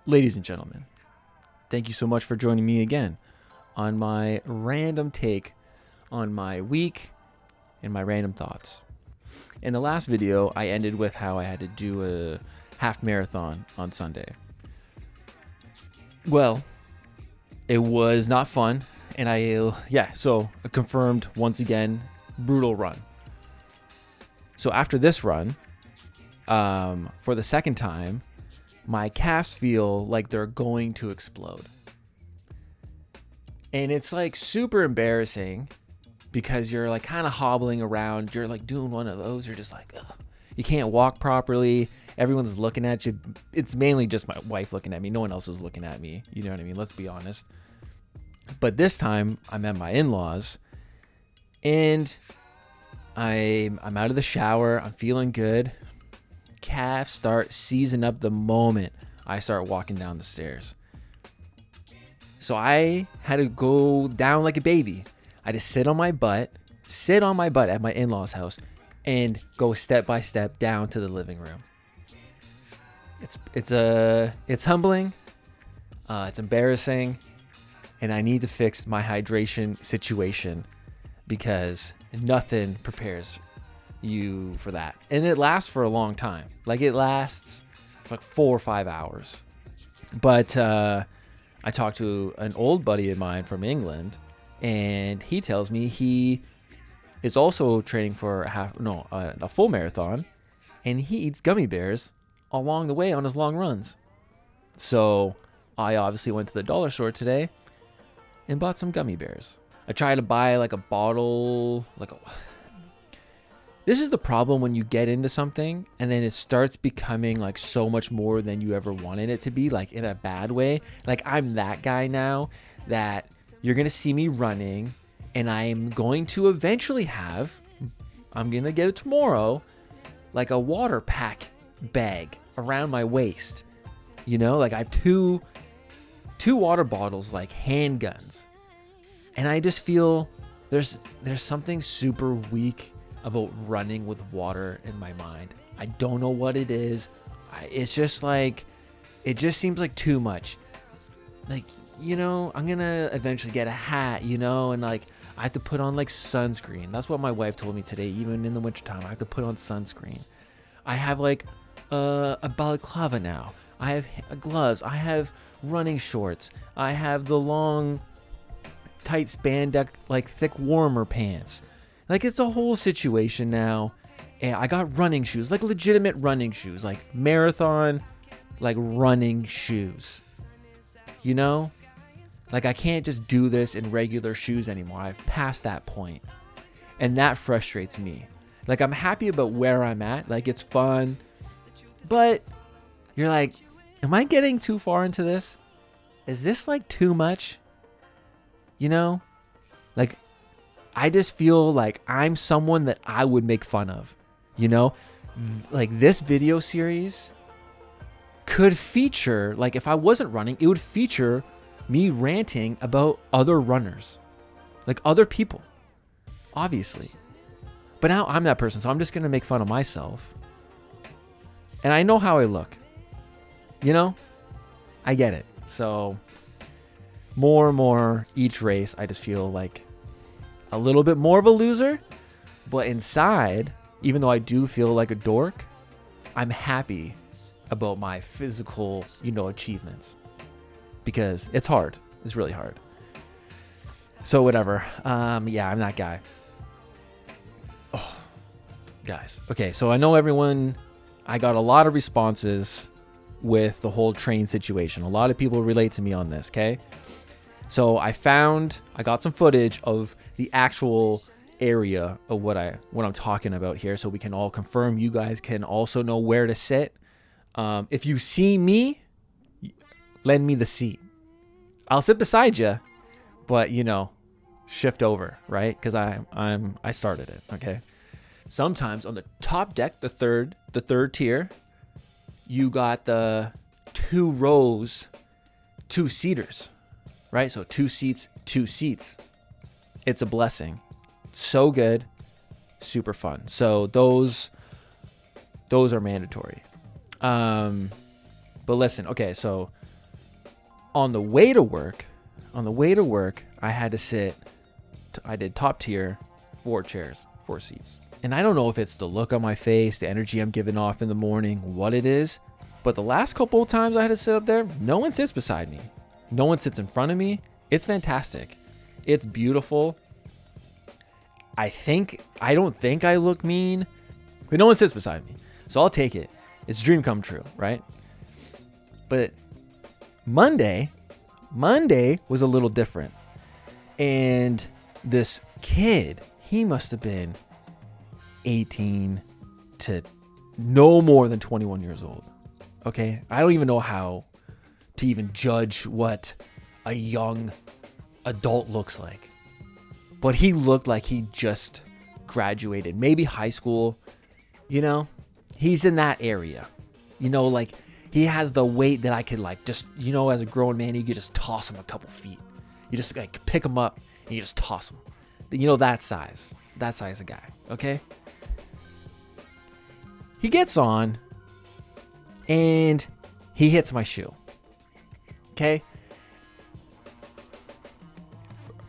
Ladies and gentlemen, thank you so much for joining me again on my random take on my week and my random thoughts. In the last video, I ended with how I had to do a half marathon on Sunday. Well, it was not fun, and so I confirmed once again, brutal run. So after this run, for the second time, my calves feel like they're going to explode. And it's like super embarrassing because you're like kind of hobbling around. You're like doing one of those. You're just like, ugh. You can't walk properly. Everyone's looking at you. It's mainly just my wife looking at me. No one else is looking at me. You know what I mean? Let's be honest. But this time I'm at my in-laws and I'm out of the shower. I'm feeling good. Calves start seizing up the moment I start walking down the stairs. So I had to go down like a baby. I just sit on my butt at my in-laws' house and go step by step down to the living room. It's humbling, it's embarrassing, and I need to fix my hydration situation because nothing prepares you for that. And it lasts for a long time. Like it lasts for like 4 or 5 hours. But I talked to an old buddy of mine from England, and he tells me he is also training for a full marathon, and he eats gummy bears along the way on his long runs. So I obviously went to the dollar store today and bought some gummy bears. I tried to buy like a bottle, This is the problem when you get into something and then it starts becoming like so much more than you ever wanted it to be, like in a bad way. Like I'm that guy now that you're going to see me running and I'm going to eventually I'm going to get it tomorrow, like a water pack bag around my waist. You know, like I have two water bottles like handguns. And I just feel there's something super weak about running with water in my mind. I don't know what it is. It's just like, it just seems like too much. Like, you know, I'm gonna eventually get a hat, you know, and like I have to put on like sunscreen. That's what my wife told me today. Even in the wintertime, I have to put on sunscreen. I have like a balaclava now. I have gloves. I have running shorts. I have the long, tight spandex, like thick warmer pants. Like it's a whole situation now. And I got running shoes, like legitimate running shoes, like marathon, like running shoes. You know? Like I can't just do this in regular shoes anymore. I've passed that point. And that frustrates me. Like I'm happy about where I'm at. Like it's fun. But you're like, am I getting too far into this? Is this like too much? You know? Like I just feel like I'm someone that I would make fun of, you know, like this video series could feature, like if I wasn't running, it would feature me ranting about other runners, like other people, obviously. But now I'm that person, so I'm just going to make fun of myself. And I know how I look, you know, I get it. So more and more each race, I just feel like a little bit more of a loser, but inside, even though I do feel like a dork, I'm happy about my physical, achievements because it's hard. It's really hard. So whatever. Yeah, I'm that guy. Oh, guys. Okay. So I know I got a lot of responses with the whole train situation. A lot of people relate to me on this. Okay. So I got some footage of the actual area of what I'm talking about here, so we can all confirm. You guys can also know where to sit. If you see me, lend me the seat. I'll sit beside you, but shift over, right? Because I started it. Okay. Sometimes on the top deck, the third tier, you got the 2 rows, 2-seaters. Right? So 2 seats, 2 seats. It's a blessing. So good. Super fun. So those are mandatory. But listen, okay, so On the way to work, I had to sit. I did top tier, 4 chairs, 4 seats. And I don't know if it's the look on my face, the energy I'm giving off in the morning, what it is. But the last couple of times I had to sit up there, no one sits beside me. No one sits in front of me. It's fantastic. It's beautiful. I don't think I look mean, but no one sits beside me. So I'll take it. It's a dream come true, right? But Monday was a little different. And this kid, he must have been 18 to no more than 21 years old. Okay? I don't even know how to even judge what a young adult looks like. But he looked like he just graduated, maybe high school. You know, he's in that area. You know, like he has the weight that I could like just, you know, as a grown man, you could just toss him a couple feet. You just like pick him up and you just toss him. You know, that size of guy. Okay. He gets on and he hits my shoe. Okay.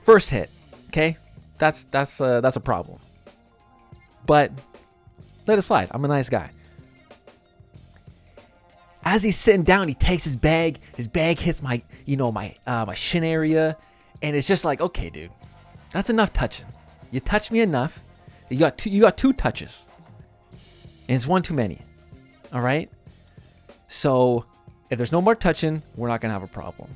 First hit. Okay. That's a problem. But let it slide. I'm a nice guy. As he's sitting down, he takes his bag. His bag hits my shin area, and it's just like, okay, dude, that's enough touching. You touched me enough. You got 2 touches, and it's one too many. All right. So if there's no more touching, we're not gonna have a problem.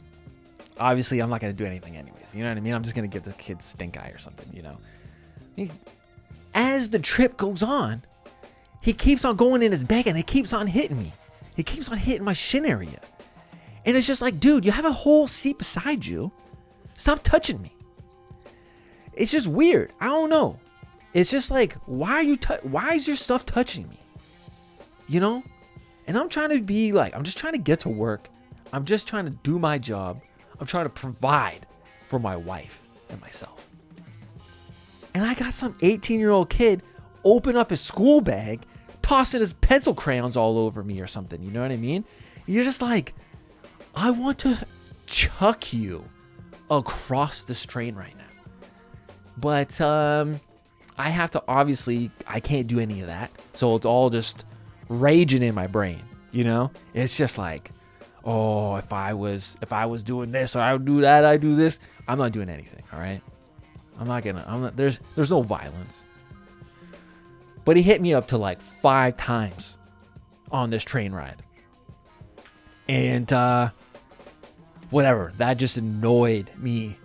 Obviously, I'm not gonna do anything anyways. You know what I mean? I'm just gonna give the kid stink eye or something. You know. As the trip goes on, he keeps on going in his bag, and it keeps on hitting me. He keeps on hitting my shin area. And it's just like, dude, you have a whole seat beside you. Stop touching me. It's just weird. I don't know. It's just like, why is your stuff touching me? You know? And I'm trying to be like, I'm just trying to get to work. I'm just trying to do my job. I'm trying to provide for my wife and myself. And I got some 18-year-old kid open up his school bag, tossing his pencil crayons all over me or something. You know what I mean? You're just like, I want to chuck you across this train right now. But I have to, obviously, I can't do any of that. So it's all just raging in my brain, you know? It's just like, oh, if I was doing this, or I would do that, I do this. I'm not doing anything, all right? There's no violence. But he hit me up to like 5 times on this train ride. And whatever, that just annoyed me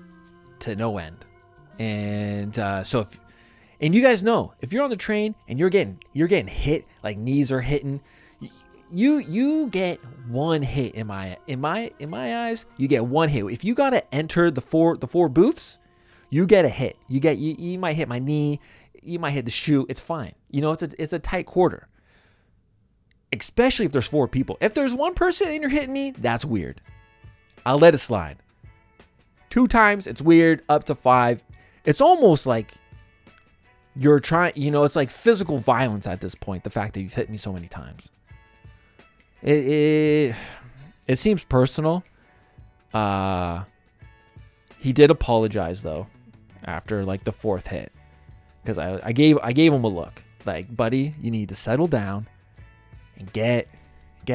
to no end. And and you guys know, if you're on the train and you're getting hit, like knees are hitting, you get one hit in my eyes. You get one hit. If you gotta enter the four booths, you get a hit. You might hit my knee, you might hit the shoe. It's fine. You know, it's a tight quarter. Especially if there's 4 people. If there's one person and you're hitting me, that's weird. I'll let it slide. 2 times, it's weird. Up to 5, it's almost like you're trying. You know, it's like physical violence at this point. The fact that you've hit me so many times. It seems personal. He did apologize though after like the 4th hit, because I gave him a look like, buddy, you need to settle down and get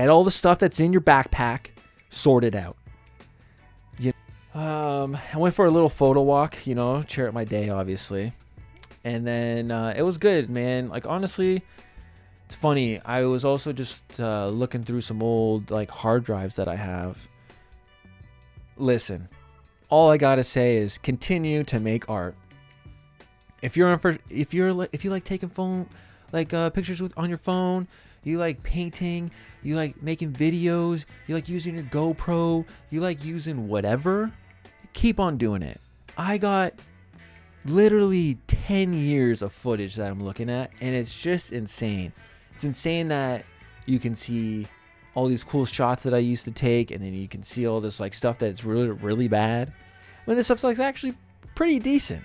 all the stuff that's in your backpack sorted out. I went for a little photo walk, you know, cheer up my day, obviously. And then it was good, man. Like, honestly, it's funny. I was also just looking through some old like hard drives that I have. Listen, all I gotta say is continue to make art. If you like taking phone pictures on your phone, you like painting, you like making videos, you like using your GoPro, you like using whatever, keep on doing it. I got literally 10 years of footage that I'm looking at, and it's just insane. It's insane that you can see all these cool shots that I used to take, and then you can see all this like stuff that's really, really bad, when this stuff's like actually pretty decent.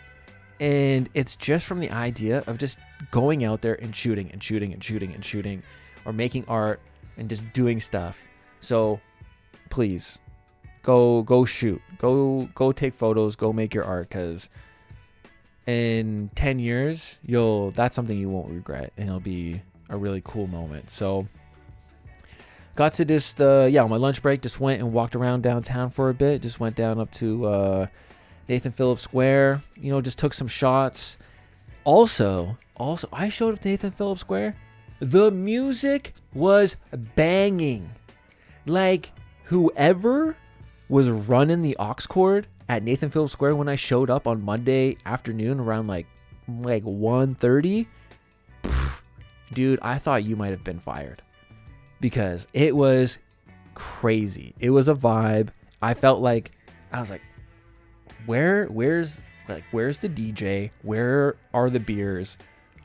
And it's just from the idea of just going out there and shooting, or making art and just doing stuff. So please Go shoot. Go take photos. Go make your art, because in 10 years, that's something you won't regret, and it'll be a really cool moment. So got to just, on my lunch break, just went and walked around downtown for a bit. Just went down up to Nathan Phillips Square, just took some shots. Also, I showed up to Nathan Phillips Square. The music was banging. Like, whoever was running the aux cord at Nathan Phillips Square when I showed up on Monday afternoon around like 1:30, dude, I thought you might have been fired, because it was crazy. It was a vibe. I was like, where's the DJ? Where are the beers?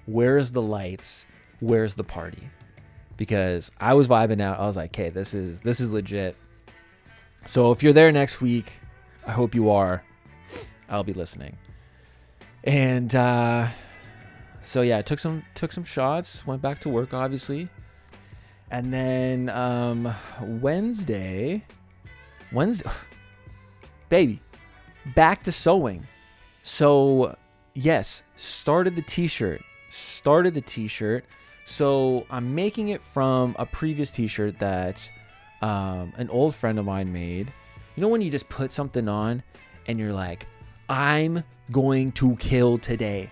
Where's the lights? Where's the party? Because I was vibing out. I was like, okay, this is legit. So if you're there next week, I hope you are. I'll be listening. And so yeah, I took some shots, went back to work, obviously. And then Wednesday, baby, back to sewing. So yes, started the t-shirt. So I'm making it from a previous t-shirt that an old friend of mine made. You know when you just put something on and you're like, I'm going to kill today.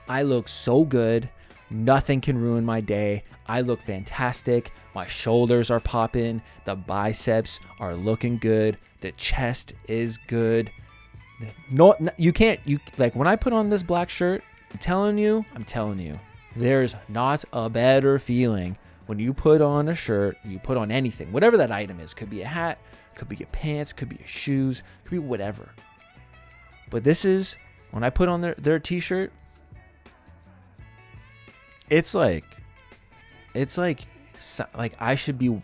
I look so good. Nothing can ruin my day. I look fantastic. My shoulders are popping. The biceps are looking good. The chest is good. No, you can't. When I put on this black shirt, I'm telling you, there's not a better feeling when you put on a shirt, you put on anything, whatever that item is. Could be a hat, could be your pants, could be your shoes, could be whatever. But this is, when I put on their t-shirt, it's like I should be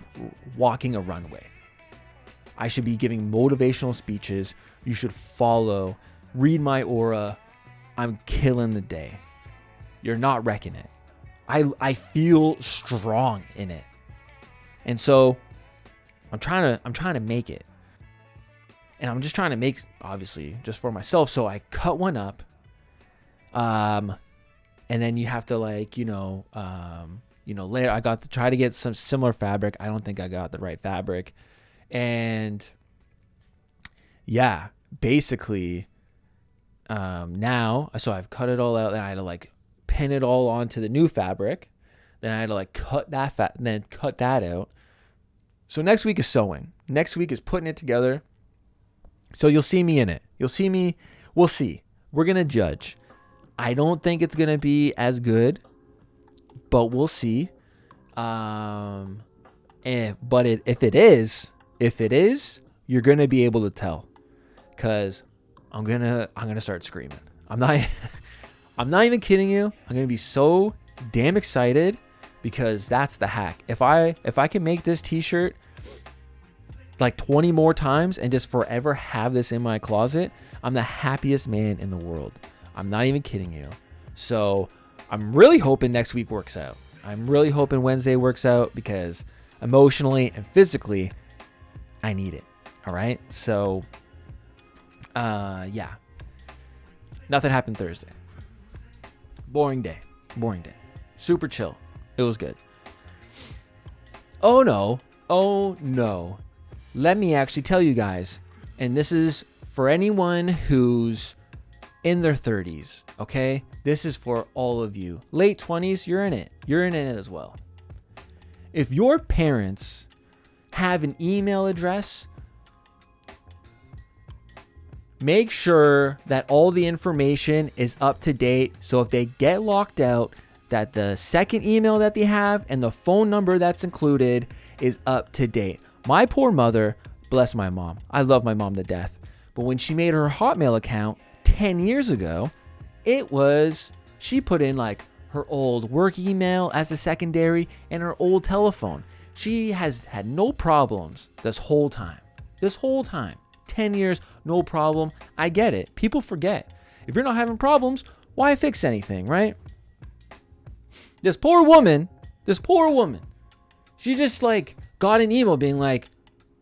walking a runway. I should be giving motivational speeches. You should follow, read my aura. I'm killing the day. You're not wrecking it. I feel strong in it. And so I'm trying to make it. And I'm just trying to make, obviously, just for myself. So I cut one up. And then you have to layer. I got to try to get some similar fabric. I don't think I got the right fabric. And yeah, basically, now, so I've cut it all out, and I had to pin it all onto the new fabric. Then I had to cut that out. So next week is sewing. Next week is putting it together. So you'll see me in it. We'll see. We're going to judge. I don't think it's going to be as good, but we'll see. But if it is, you're going to be able to tell, cuz I'm going to start screaming. I'm not even kidding you. I'm going to be so damn excited, because that's the hack. If I can make this t-shirt 20 more times and just forever have this in my closet, I'm the happiest man in the world. I'm not even kidding you. So I'm really hoping next week works out. I'm really hoping Wednesday works out, because emotionally and physically, I need it. All right. So, yeah. Nothing happened Thursday. Boring day. Super chill. It was good. Oh no. Let me actually tell you guys, and this is for anyone who's in their 30s, okay? This is for all of you. Late 20s, you're in it. You're in it as well. If your parents have an email address, make sure that all the information is up to date. So if they get locked out, that the second email that they have and the phone number that's included is up to date. My poor mother, bless my mom. I love my mom to death. But when she made her Hotmail account 10 years ago, she put in her old work email as a secondary and her old telephone. She has had no problems this whole time. 10 years, no problem. I get it. People forget. If you're not having problems, why fix anything, right? This poor woman, she just got an email being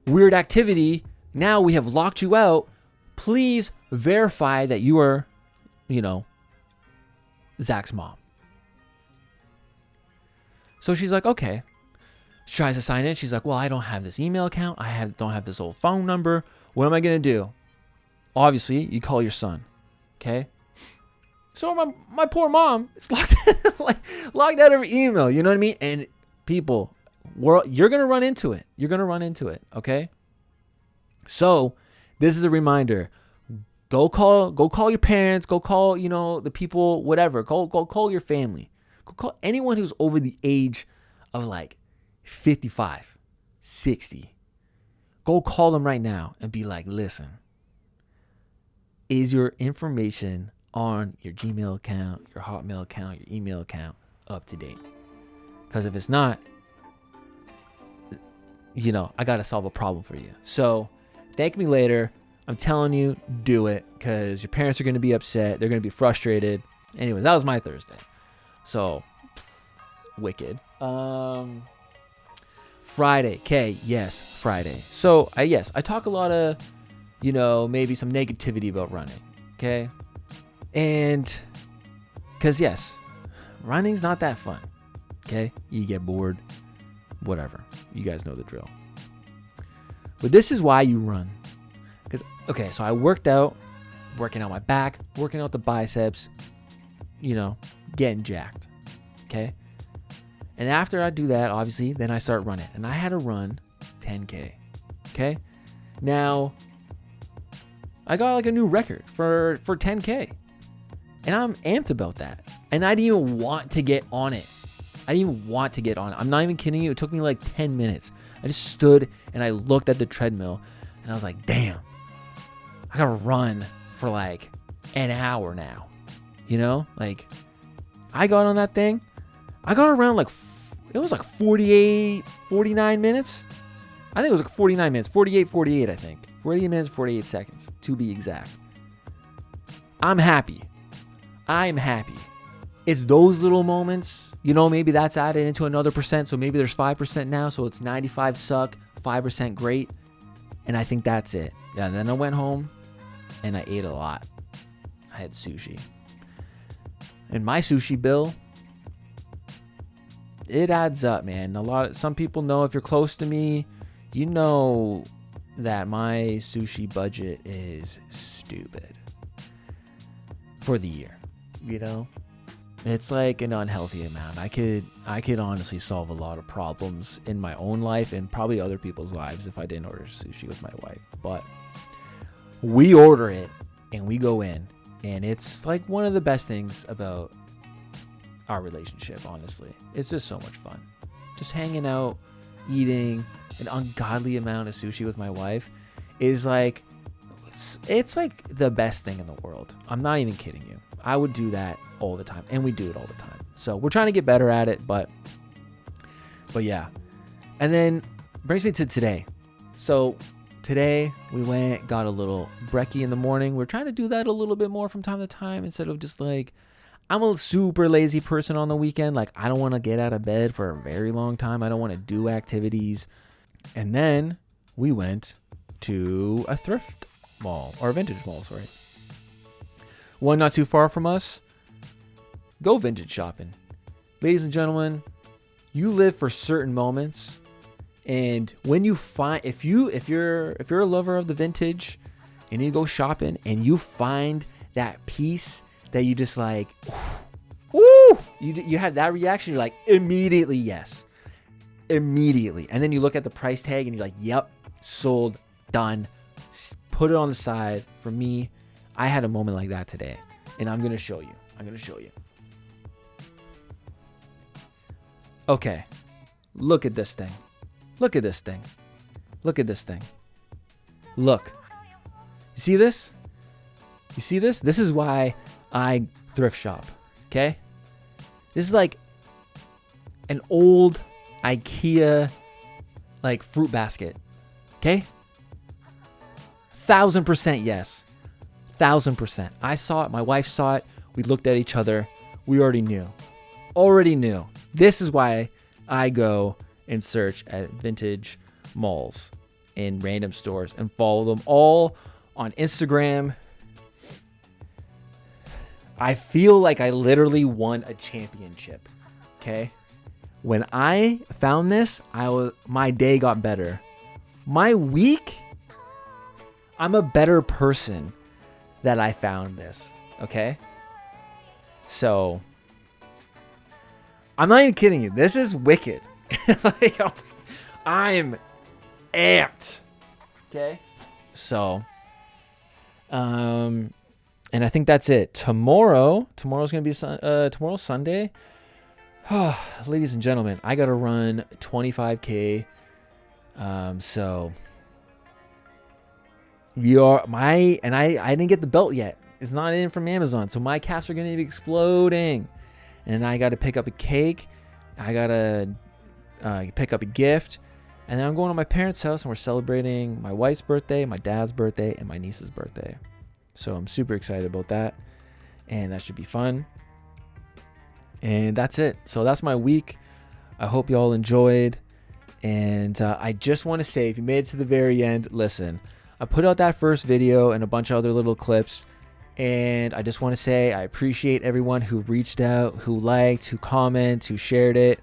weird activity Now we have locked you out. Please verify that you are, Zach's mom. So she's like, okay. She tries to sign in. She's like, well, I don't have this email account. Don't have this old phone number. What am I going to do? Obviously, you call your son. Okay? So my poor mom is locked out of her email. You know what I mean? And people, you're going to run into it. You're going to run into it. Okay? So this is a reminder. Go call your parents. Go call, the people, whatever. Go call your family. Go call anyone who's over the age of like 55, 60. Go call them right now and be like, listen, is your information on your Gmail account, your Hotmail account, your email account up to date? Because if it's not, I got to solve a problem for you. So thank me later. I'm telling you, do it, because your parents are going to be upset. They're going to be frustrated. Anyways, that was my Thursday. So, wicked. Friday. Okay, yes, Friday. So, I talk a lot of, maybe some negativity about running. Okay? And, because, yes, running's not that fun. Okay? You get bored. Whatever. You guys know the drill. But this is why you run. Because, okay, so I worked out, working out my back, working out the biceps, getting jacked. Okay? And after I do that, obviously, then I start running. And I had to run 10K. Okay? Now, I got like a new record for 10K. And I'm amped about that. And I didn't even want to get on it. I'm not even kidding you. It took me like 10 minutes. I just stood and I looked at the treadmill. And I was like, damn. I got to run for like an hour now. I got on that thing. I got around it was like 48, 49 minutes. I think it was like 49 minutes, 48, I think. 48 minutes, 48 seconds, to be exact. I'm happy. It's those little moments, maybe that's added into another percent. So maybe there's 5% now. So it's 95 suck, 5% great. And I think that's it. Yeah. And then I went home and I ate a lot. I had sushi. And my sushi bill, it adds up, man. Some people know, if you're close to me, you know that my sushi budget is stupid for the year. It's like an unhealthy amount. I could honestly solve a lot of problems in my own life and probably other people's lives if I didn't order sushi with my wife. But we order it and we go in, and it's like one of the best things about our relationship, honestly. It's just so much fun. Just hanging out, eating an ungodly amount of sushi with my wife is like, it's like the best thing in the world. I'm not even kidding you. I would do that all the time, and we do it all the time. So we're trying to get better at it, but yeah. And then brings me to today. So today we got a little brekkie in the morning. We're trying to do that a little bit more from time to time, instead of just like, I'm a super lazy person on the weekend. Like, I don't want to get out of bed for a very long time. I don't want to do activities. And then we went to a thrift mall, or a vintage mall, sorry. One not too far from us. Go vintage shopping. Ladies and gentlemen, you live for certain moments. And when you find, if you're a lover of the vintage and you go shopping and you find that piece that you just like, woo, you have that reaction, you're like, immediately yes. Immediately. And then you look at the price tag and you're like, yep, sold, done. Put it on the side. For me, I had a moment like that today, and I'm going to show you. Okay. Look at this thing. Look. You see this? This is why I thrift shop. Okay? This is like an old IKEA like fruit basket. Okay? 1000% yes. 1000%. I saw it. My wife saw it. We looked at each other. We already knew. This is why I go and search at vintage malls. in random stores and follow them all on Instagram. I feel like I literally won a championship. Okay. When I found this, my day got better. My week, I'm a better person that I found this. Okay. So I'm not even kidding you. This is wicked. Like, I'm amped. Okay. So, and I think that's it. Tomorrow's going to be tomorrow's Sunday. Ladies and gentlemen, I got to run 25K. So I didn't get the belt yet. It's not in from Amazon. So my calves are going to be exploding. And I got to pick up a cake. I got to pick up a gift. And then I'm going to my parents' house and we're celebrating my wife's birthday, my dad's birthday, and my niece's birthday. So I'm super excited about that. And that should be fun. And that's it. So that's my week. I hope you all enjoyed. And I just want to say, if you made it to the very end, listen, I put out that first video and a bunch of other little clips. And I just want to say I appreciate everyone who reached out, who liked, who commented, who shared it,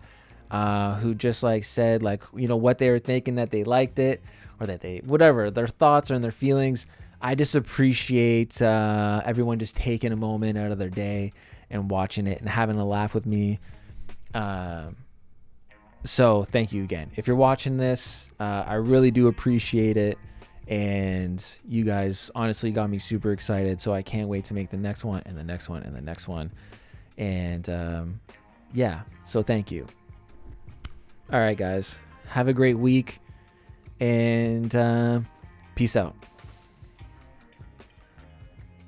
who just like said like, you know, what they were thinking, that they liked it, or that they, whatever, their thoughts and their feelings. I just appreciate everyone just taking a moment out of their day and watching it and having a laugh with me. So thank you again. If you're watching this, I really do appreciate it. And you guys honestly got me super excited. So I can't wait to make the next one and the next one and the next one. And yeah, so thank you. All right, guys. Have a great week. And peace out.